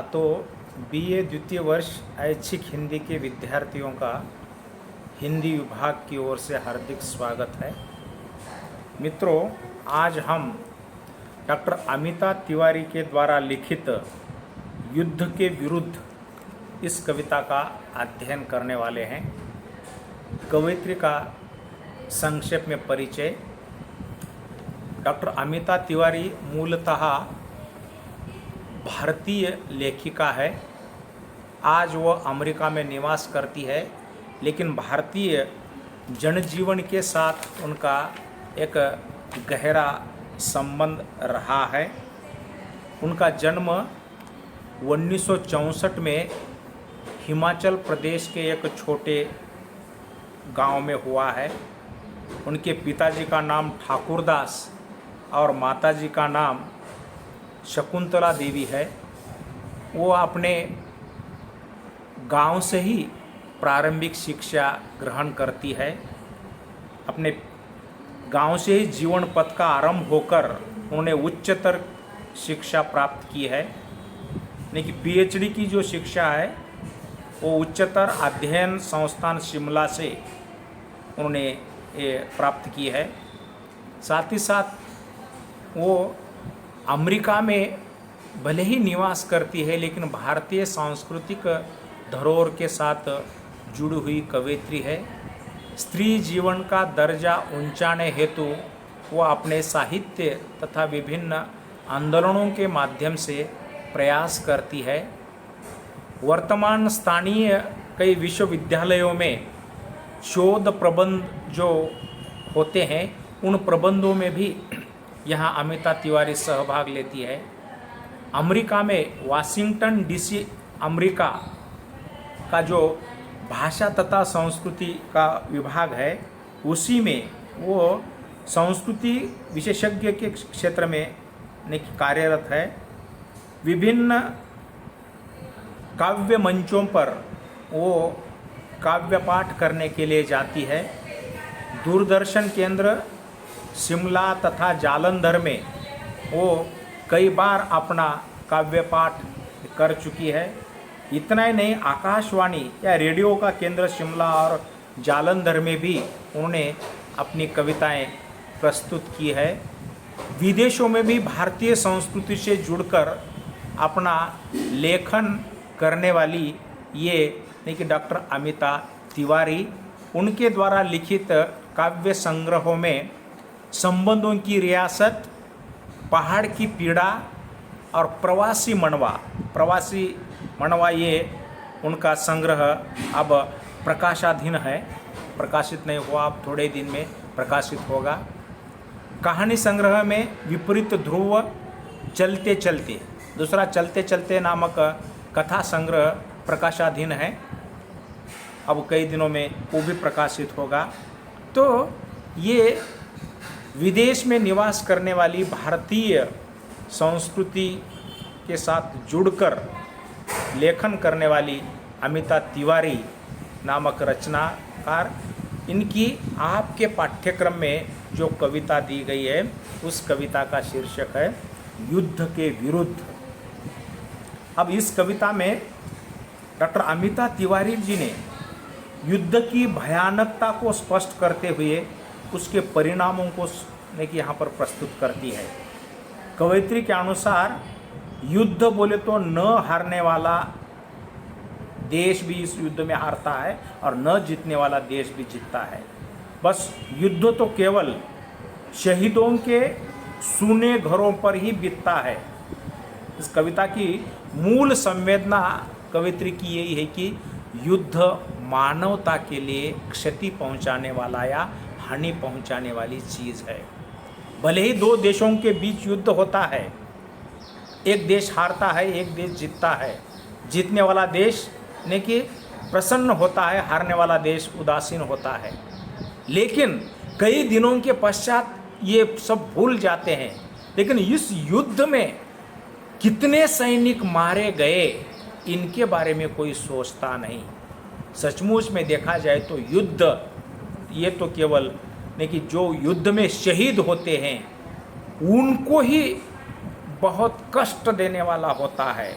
तो बीए द्वितीय वर्ष ऐच्छिक हिंदी के विद्यार्थियों का हिंदी विभाग की ओर से हार्दिक स्वागत है। मित्रों, आज हम डॉक्टर अमिता तिवारी के द्वारा लिखित युद्ध के विरुद्ध इस कविता का अध्ययन करने वाले हैं। कवयित्री का संक्षेप में परिचय। डॉक्टर अमिता तिवारी मूलतः भारतीय लेखिका है। आज वो अमेरिका में निवास करती है, लेकिन भारतीय जनजीवन के साथ उनका एक गहरा संबंध रहा है। उनका जन्म 1964 में हिमाचल प्रदेश के एक छोटे गांव में हुआ है। उनके पिताजी का नाम ठाकुरदास और माताजी का नाम शकुंतला देवी है। वो अपने गांव से ही प्रारंभिक शिक्षा ग्रहण करती है। अपने गांव से ही जीवन पथ का आरंभ होकर उन्होंने उच्चतर शिक्षा प्राप्त की है। यानी कि पीएचडी की जो शिक्षा है वो उच्चतर अध्ययन संस्थान शिमला से उन्होंने प्राप्त की है। साथ ही साथ वो अमेरिका में भले ही निवास करती है, लेकिन भारतीय सांस्कृतिक धरोहर के साथ जुड़ी हुई कवयित्री है। स्त्री जीवन का दर्जा ऊंचाने हेतु वह अपने साहित्य तथा विभिन्न आंदोलनों के माध्यम से प्रयास करती है। वर्तमान स्थानीय कई विश्वविद्यालयों में शोध प्रबंध जो होते हैं, उन प्रबंधों में भी यहाँ अमिता तिवारी सहभाग लेती है। अमेरिका में वाशिंगटन डीसी अमेरिका का जो भाषा तथा संस्कृति का विभाग है, उसी में वो संस्कृति विशेषज्ञ के क्षेत्र में कार्यरत है। विभिन्न काव्य मंचों पर वो काव्य पाठ करने के लिए जाती है। दूरदर्शन केंद्र शिमला तथा जालंधर में वो कई बार अपना काव्य पाठ कर चुकी है। इतना ही नहीं, आकाशवाणी या रेडियो का केंद्र शिमला और जालंधर में भी उन्होंने अपनी कविताएं प्रस्तुत की है। विदेशों में भी भारतीय संस्कृति से जुड़कर अपना लेखन करने वाली ये कि डॉक्टर अमिता तिवारी, उनके द्वारा लिखित काव्य संग्रहों में संबंधों की रियासत, पहाड़ की पीड़ा और प्रवासी मनवा ये उनका संग्रह अब प्रकाशाधीन है। प्रकाशित नहीं हुआ, अब थोड़े दिन में प्रकाशित होगा। कहानी संग्रह में विपरीत ध्रुव, चलते चलते, दूसरा चलते चलते नामक कथा संग्रह प्रकाशाधीन है। अब कई दिनों में वो भी प्रकाशित होगा। तो ये विदेश में निवास करने वाली भारतीय संस्कृति के साथ जुड़कर लेखन करने वाली अमिता तिवारी नामक रचनाकार, इनकी आपके पाठ्यक्रम में जो कविता दी गई है, उस कविता का शीर्षक है युद्ध के विरुद्ध। अब इस कविता में डॉक्टर अमिता तिवारी जी ने युद्ध की भयानकता को स्पष्ट करते हुए उसके परिणामों को यहाँ पर प्रस्तुत करती है। कवयित्री के अनुसार युद्ध बोले तो न हारने वाला देश भी इस युद्ध में हारता है और न जीतने वाला देश भी जीतता है। बस युद्ध तो केवल शहीदों के सूने घरों पर ही बीतता है। इस कविता की मूल संवेदना कवयित्री की यही है कि युद्ध मानवता के लिए क्षति पहुंचाने वाला या हानि पहुंचाने वाली चीज़ है। भले ही दो देशों के बीच युद्ध होता है, एक देश हारता है, एक देश जीतता है। जीतने वाला देश ने कि प्रसन्न होता है, हारने वाला देश उदासीन होता है। लेकिन कई दिनों के पश्चात ये सब भूल जाते हैं। लेकिन इस युद्ध में कितने सैनिक मारे गए, इनके बारे में कोई सोचता नहीं। सचमुच में देखा जाए तो युद्ध ये तो केवल नहीं कि जो युद्ध में शहीद होते हैं उनको ही बहुत कष्ट देने वाला होता है।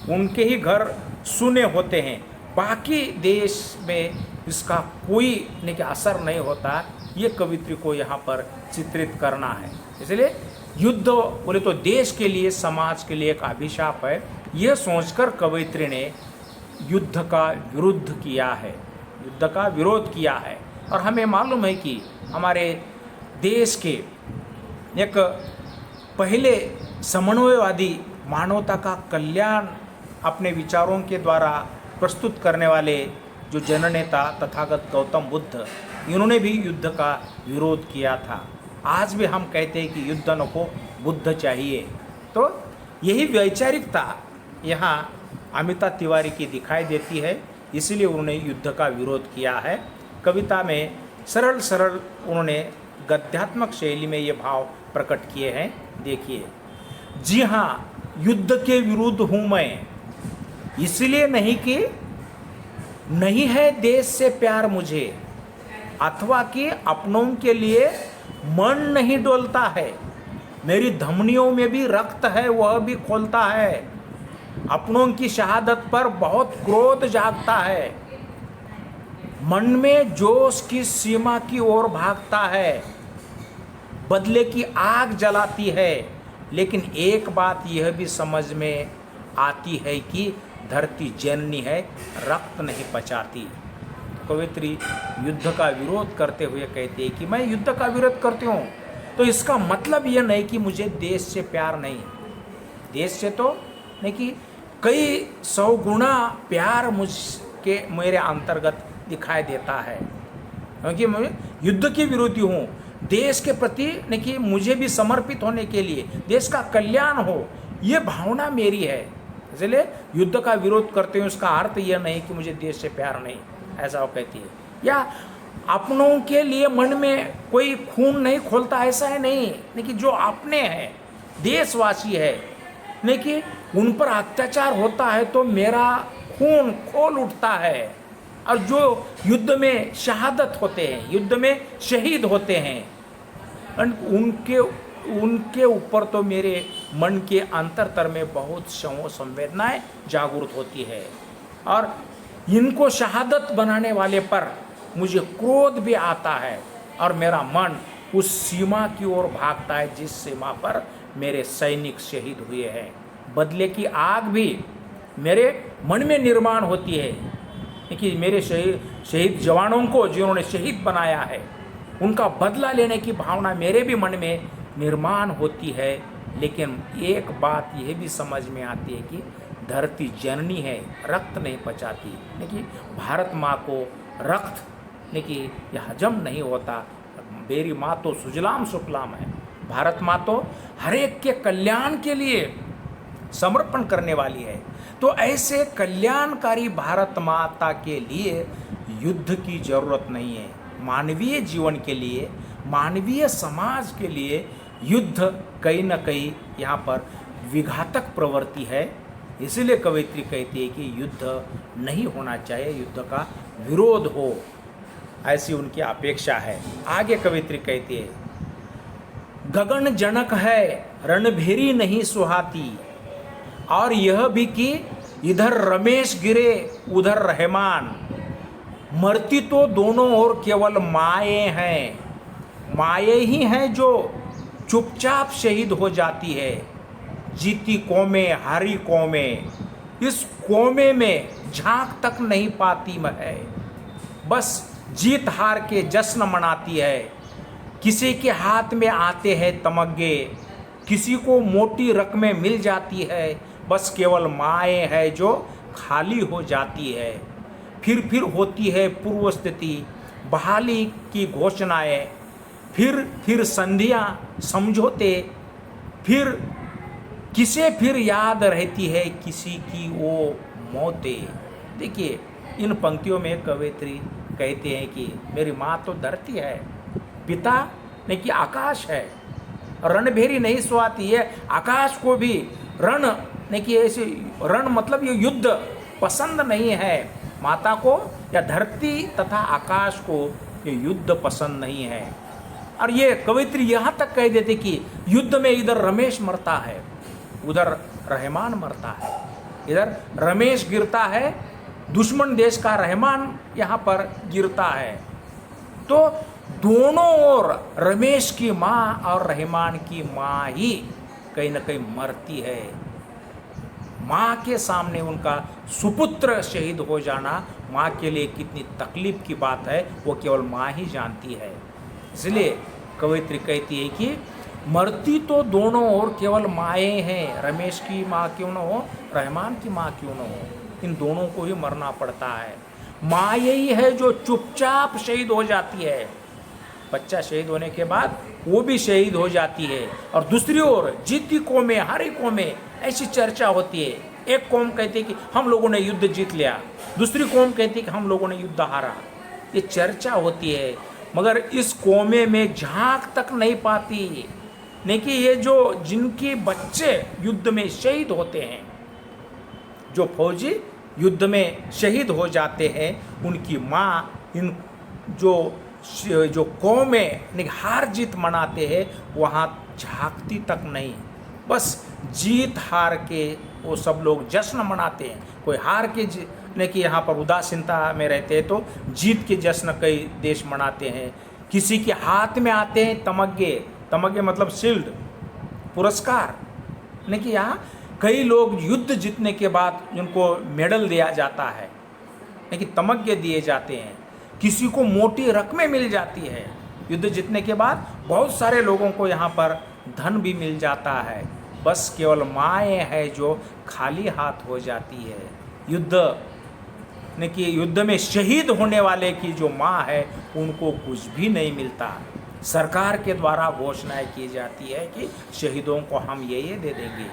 उनके ही घर सुने होते हैं, बाकी देश में इसका कोई नहीं कि असर नहीं होता। ये कवित्री को यहाँ पर चित्रित करना है। इसलिए युद्ध बोले तो देश के लिए, समाज के लिए एक अभिशाप है। यह सोचकर कवित्री ने युद्ध का विरुद्ध किया है, युद्ध का विरोध किया है। और हमें मालूम है कि हमारे देश के एक पहले समन्वयवादी, मानवता का कल्याण अपने विचारों के द्वारा प्रस्तुत करने वाले जो जननेता तथागत गौतम बुद्ध, इन्होंने भी युद्ध का विरोध किया था। आज भी हम कहते हैं कि युद्ध न को बुद्ध चाहिए। तो यही वैचारिकता यहाँ अमिता तिवारी की दिखाई देती है, इसलिए उन्होंने युद्ध का विरोध किया है। कविता में सरल सरल उन्होंने गद्यात्मक शैली में ये भाव प्रकट किए हैं। देखिए, जी हाँ, युद्ध के विरुद्ध हूँ मैं, इसलिए नहीं कि नहीं है देश से प्यार मुझे, अथवा कि अपनों के लिए मन नहीं डोलता है। मेरी धमनियों में भी रक्त है, वह भी खोलता है। अपनों की शहादत पर बहुत क्रोध जागता है। मन में जोश की सीमा की ओर भागता है, बदले की आग जलाती है। लेकिन एक बात यह भी समझ में आती है कि धरती जननी है, रक्त नहीं पचाती। कवित्री युद्ध का विरोध करते हुए कहते हैं कि मैं युद्ध का विरोध करती हूँ, तो इसका मतलब यह नहीं कि मुझे देश से प्यार नहीं। देश से तो नहीं कि कई 100 गुना प्यार मुझके मेरे अंतर्गत दिखाई देता है, क्योंकि मैं युद्ध के विरोधी हूँ। देश के प्रति नहीं कि मुझे भी समर्पित होने के लिए, देश का कल्याण हो, ये भावना मेरी है। इसलिए युद्ध का विरोध करते हैं, उसका अर्थ यह नहीं कि मुझे देश से प्यार नहीं, ऐसा वो कहती है। या अपनों के लिए मन में कोई खून नहीं खोलता, ऐसा है नहीं कि जो अपने हैं, देशवासी है, नहीं कि उन पर अत्याचार होता है तो मेरा खून खोल उठता है। और जो युद्ध में शहादत होते हैं, युद्ध में शहीद होते हैं, उनके ऊपर तो मेरे मन के अंतरतर में बहुत संवेदनाएं जागृत होती है। और इनको शहादत बनाने वाले पर मुझे क्रोध भी आता है, और मेरा मन उस सीमा की ओर भागता है जिस सीमा पर मेरे सैनिक शहीद हुए हैं। बदले की आग भी मेरे मन में निर्माण होती है कि मेरे शहीद जवानों को जिन्होंने शहीद बनाया है, उनका बदला लेने की भावना मेरे भी मन में निर्माण होती है। लेकिन एक बात यह भी समझ में आती है कि धरती जननी है, रक्त नहीं पचाती। देखिए, भारत माँ को रक्त देखिए यह हजम नहीं होता। मेरी माँ तो सुजलाम सुफलाम है। भारत माँ तो हर एक के कल्याण के लिए समर्पण करने वाली है। तो ऐसे कल्याणकारी भारत माता के लिए युद्ध की जरूरत नहीं है। मानवीय जीवन के लिए, मानवीय समाज के लिए युद्ध कहीं न कहीं यहाँ पर विघातक प्रवृत्ति है। इसीलिए कवित्री कहती है कि युद्ध नहीं होना चाहिए, युद्ध का विरोध हो, ऐसी उनकी अपेक्षा है। आगे कवित्री कहती है, गगन जनक है रणभेरी नहीं सुहाती, और यह भी कि इधर रमेश गिरे उधर रहमान, मरती तो दोनों ओर केवल माए हैं, माए ही हैं जो चुपचाप शहीद हो जाती है। जीती कौमें हारी कौमें, इस कौमे में झांक तक नहीं पाती है, बस जीत हार के जश्न मनाती है। किसी के हाथ में आते हैं तमगे, किसी को मोटी रकमें मिल जाती है, बस केवल माए है जो खाली हो जाती है। फिर होती है पूर्व स्थिति, बहाली की घोषणाएं, फिर संधियाँ समझौते, फिर किसे फिर याद रहती है किसी की वो मौतें। देखिए, इन पंक्तियों में कवित्री कहते हैं कि मेरी माँ तो धरती है, पिता नहीं कि आकाश है, रणभेरी नहीं सुहाती है। आकाश को भी रण नहीं कि ऐसे रण मतलब ये युद्ध पसंद नहीं है। माता को या धरती तथा आकाश को ये युद्ध पसंद नहीं है। और ये कवित्री यहाँ तक कह देते कि युद्ध में इधर रमेश मरता है, उधर रहमान मरता है। इधर रमेश गिरता है, दुश्मन देश का रहमान यहाँ पर गिरता है। तो दोनों ओर रमेश की माँ और रहमान की माँ ही कहीं ना कहीं मरती है। माँ के सामने उनका सुपुत्र शहीद हो जाना माँ के लिए कितनी तकलीफ की बात है, वो केवल माँ ही जानती है। इसलिए कवयित्री कहती है कि मरती तो दोनों ओर केवल माएँ हैं, रमेश की माँ क्यों न हो, रहमान की माँ क्यों न हो, इन दोनों को ही मरना पड़ता है। माँ यही है जो चुपचाप शहीद हो जाती है, बच्चा शहीद होने के बाद वो भी शहीद हो जाती है। और दूसरी ओर जीती कौमें, हारी कौमें, ऐसी चर्चा होती है। एक कौम कहती है कि हम लोगों ने युद्ध जीत लिया, दूसरी कौम कहती है कि हम लोगों ने युद्ध हारा। ये चर्चा होती है, मगर इस कौमे में झांक तक नहीं पाती। नहीं कि ये जो जिनके बच्चे युद्ध में शहीद होते हैं, जो फौजी युद्ध में शहीद हो जाते हैं, उनकी माँ इन जो कौमें हार जीत मनाते हैं वहाँ झांकती तक नहीं। बस जीत हार के वो सब लोग जश्न मनाते हैं। कोई हार के ने कि यहाँ पर उदासीनता में रहते हैं तो जीत के जश्न कई देश मनाते हैं। किसी के हाथ में आते हैं तमगे, तमगे मतलब शील्ड, पुरस्कार। नहीं कि यहाँ कई लोग युद्ध जीतने के बाद उनको मेडल दिया जाता है, नहीं कि तमगे दिए जाते हैं। किसी को मोटी रकमें मिल जाती है युद्ध जीतने के बाद, बहुत सारे लोगों को यहाँ पर धन भी मिल जाता है। बस केवल माएँ है जो खाली हाथ हो जाती है। युद्ध कि युद्ध में शहीद होने वाले की जो माँ है उनको कुछ भी नहीं मिलता। सरकार के द्वारा घोषणाएं की जाती है कि शहीदों को हम ये दे देंगे,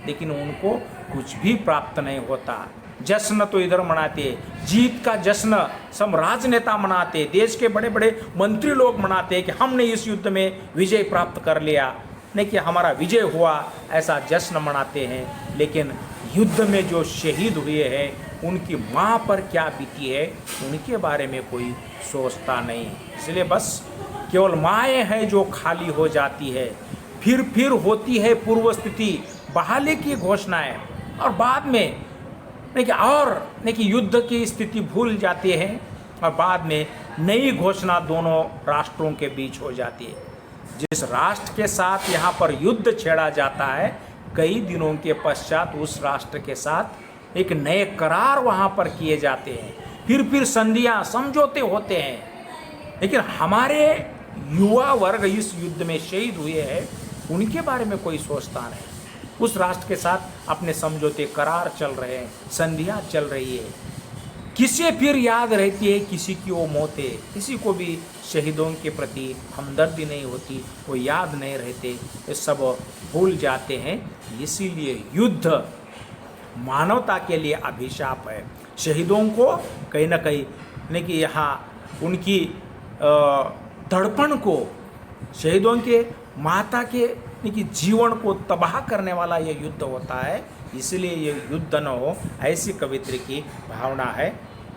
लेकिन उनको कुछ भी प्राप्त नहीं होता। जश्न तो इधर मनाते, जीत का जश्न सब राजनेता मनाते, देश के बड़े बड़े मंत्री लोग मनाते कि हमने इस युद्ध में विजय प्राप्त कर लिया, नहीं कि हमारा विजय हुआ, ऐसा जश्न मनाते हैं। लेकिन युद्ध में जो शहीद हुए हैं उनकी माँ पर क्या बीती है उनके बारे में कोई सोचता नहीं। इसलिए बस केवल माएँ हैं जो खाली हो जाती है। फिर होती है पूर्व स्थिति, बहाली की घोषणाएं, और बाद में नहीं कि युद्ध की स्थिति भूल जाते हैं और बाद में नई घोषणा दोनों राष्ट्रों के बीच हो जाती है। जिस राष्ट्र के साथ यहाँ पर युद्ध छेड़ा जाता है, कई दिनों के पश्चात उस राष्ट्र के साथ एक नए करार वहाँ पर किए जाते हैं। फिर संधियाँ, समझौते होते हैं। लेकिन हमारे युवा वर्ग इस युद्ध में शहीद हुए हैं, उनके बारे में कोई सोचता नहीं। उस राष्ट्र के साथ अपने समझौते, करार चल रहे हैं, संधियाँ चल रही है। किसे फिर याद रहती है किसी की वो मौतें, किसी को भी शहीदों के प्रति हमदर्दी नहीं होती, वो याद नहीं रहते, ये सब भूल जाते हैं। इसीलिए युद्ध मानवता के लिए अभिशाप है। शहीदों को कहीं ना कहीं नहीं कि यहाँ उनकी धड़पन को, शहीदों के माता के कि जीवन को तबाह करने वाला ये युद्ध होता है। इसलिए ये युद्ध न हो, ऐसी कवित्री की भावना है।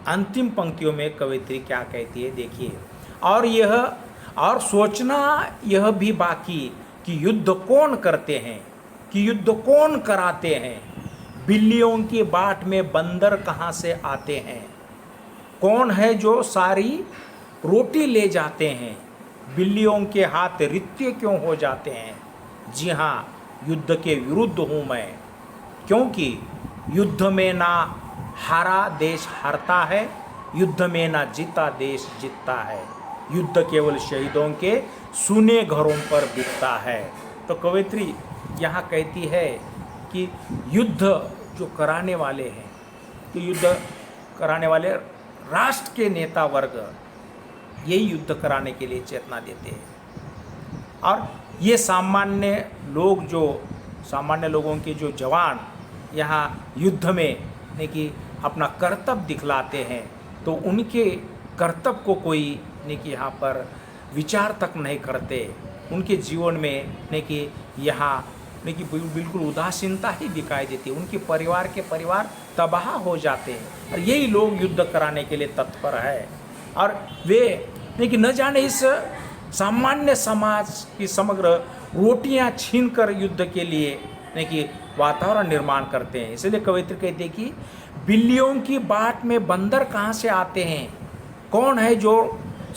अंतिम पंक्तियों में कवित्री क्या कहती है देखिए। और सोचना यह भी बाकी कि युद्ध कौन करते हैं, कि युद्ध कौन कराते हैं। बिल्लियों की बाट में बंदर कहाँ से आते हैं। कौन है जो सारी रोटी ले जाते हैं। बिल्लियों के हाथ रित्ते क्यों हो जाते हैं। जी हाँ, युद्ध के विरुद्ध हूँ मैं, क्योंकि युद्ध में ना हारा देश हारता है, युद्ध में ना जीता देश जीतता है। युद्ध केवल शहीदों के सुने घरों पर बीतता है। तो कवयित्री यहाँ कहती है कि युद्ध जो कराने वाले हैं, तो युद्ध कराने वाले राष्ट्र के नेता वर्ग यही युद्ध कराने के लिए चेतना देते हैं। और ये सामान्य लोगों के जो जवान यहाँ युद्ध में नहीं कि अपना कर्तव्य दिखलाते हैं, तो उनके कर्तव्य को कोई नहीं कि यहाँ पर विचार तक नहीं करते। उनके जीवन में नहीं कि यहाँ नहीं कि बिल्कुल उदासीनता ही दिखाई देती है। उनके परिवार तबाह हो जाते हैं, और यही लोग युद्ध कराने के लिए तत्पर है। और वे नहीं कि न जाने इस सामान्य समाज की समग्र रोटियां छीनकर युद्ध के लिए यानी कि वातावरण निर्माण करते हैं। इसलिए कवित्री कहते हैं कि बिल्लियों की बाट में बंदर कहाँ से आते हैं, कौन है जो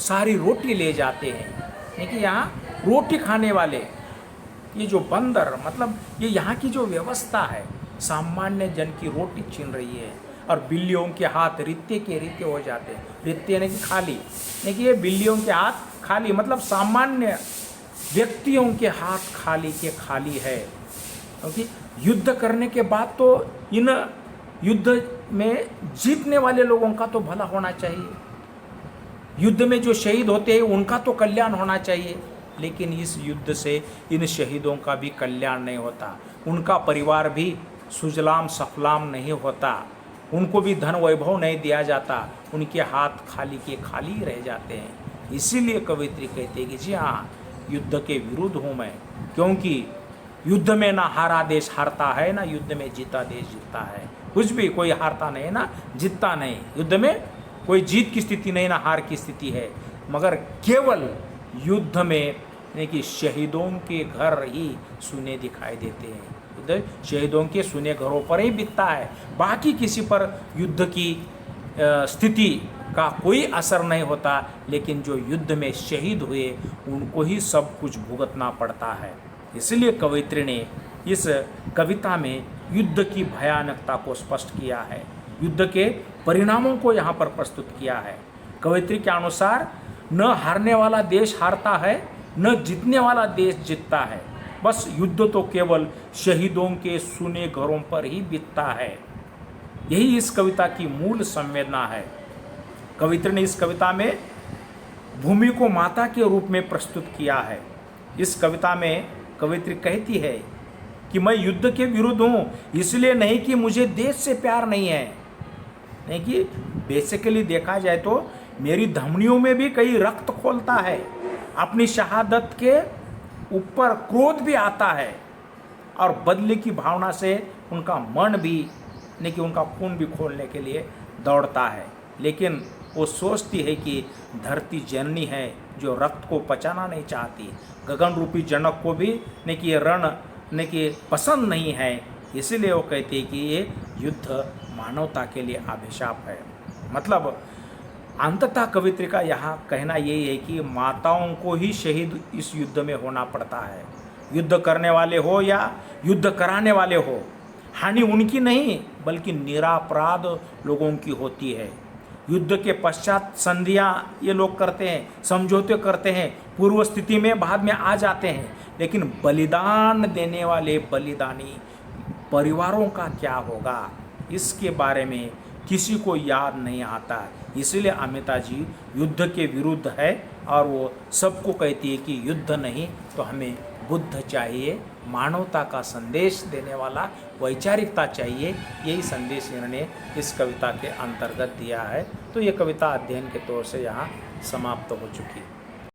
सारी रोटी ले जाते हैं। यानी कि यहाँ रोटी खाने वाले ये जो बंदर, मतलब ये यहाँ की जो व्यवस्था है, सामान्य जन की रोटी छीन रही है और बिल्लियों के हाथ रित्ते के रित्ते हो जाते हैं। रित्ते यानी कि खाली, यानी कि ये बिल्लियों के हाथ खाली, मतलब सामान्य व्यक्तियों के हाथ खाली के खाली है। क्योंकि युद्ध करने के बाद तो इन युद्ध में जीतने वाले लोगों का तो भला होना चाहिए, युद्ध में जो शहीद होते हैं उनका तो कल्याण होना चाहिए, लेकिन इस युद्ध से इन शहीदों का भी कल्याण नहीं होता, उनका परिवार भी सुजलाम सफलाम नहीं होता, उनको भी धन वैभव नहीं दिया जाता, उनके हाथ खाली के खाली ही रह जाते हैं। इसीलिए कवित्री कहते हैं कि जी हाँ, युद्ध के विरुद्ध हूँ मैं, क्योंकि युद्ध में ना हारा देश हारता है, ना युद्ध में जीता देश जीतता है। कुछ भी कोई हारता नहीं ना जीतता नहीं, युद्ध में कोई जीत की स्थिति नहीं ना हार की स्थिति है, मगर केवल युद्ध में यानी कि शहीदों के घर ही सुने दिखाई देते हैं। युद्ध शहीदों के सुने घरों पर ही बीतता है, बाकी किसी पर युद्ध की स्थिति का कोई असर नहीं होता, लेकिन जो युद्ध में शहीद हुए उनको ही सब कुछ भुगतना पड़ता है। इसलिए कवित्री ने इस कविता में युद्ध की भयानकता को स्पष्ट किया है, युद्ध के परिणामों को यहाँ पर प्रस्तुत किया है। कवित्री के अनुसार न हारने वाला देश हारता है, न जीतने वाला देश जीतता है, बस युद्ध तो केवल शहीदों के सुने घरों पर ही बीतता है। यही इस कविता की मूल संवेदना है। कवित्री ने इस कविता में भूमि को माता के रूप में प्रस्तुत किया है। इस कविता में कवित्री कहती है कि मैं युद्ध के विरुद्ध हूँ, इसलिए नहीं कि मुझे देश से प्यार नहीं है, नहीं कि बेसिकली देखा जाए तो मेरी धमनियों में भी कई रक्त खोलता है, अपनी शहादत के ऊपर क्रोध भी आता है और बदले की भावना से उनका मन भी, नहीं कि उनका खून भी खोलने के लिए दौड़ता है, लेकिन वो सोचती है कि धरती जननी है जो रक्त को पचाना नहीं चाहती, गगन रूपी जनक को भी नहीं कि ये रण नहीं कि पसंद नहीं है, इसीलिए वो कहती है कि ये युद्ध मानवता के लिए अभिशाप है। मतलब अंततः कवित्री का यहाँ कहना यही है कि माताओं को ही शहीद इस युद्ध में होना पड़ता है, युद्ध करने वाले हो या युद्ध कराने वाले हो, हानि उनकी नहीं बल्कि निरापराध लोगों की होती है। युद्ध के पश्चात संधियाँ ये लोग करते हैं, समझौते करते हैं, पूर्व स्थिति में बाद में आ जाते हैं, लेकिन बलिदान देने वाले बलिदानी परिवारों का क्या होगा, इसके बारे में किसी को याद नहीं आता। इसलिए अमिता जी युद्ध के विरुद्ध है और वो सबको कहती है कि युद्ध नहीं तो हमें बुद्ध चाहिए, मानवता का संदेश देने वाला वैचारिकता चाहिए। यही संदेश इन्होंने इस कविता के अंतर्गत दिया है। तो ये कविता अध्ययन के तौर से यहाँ समाप्त हो चुकी है।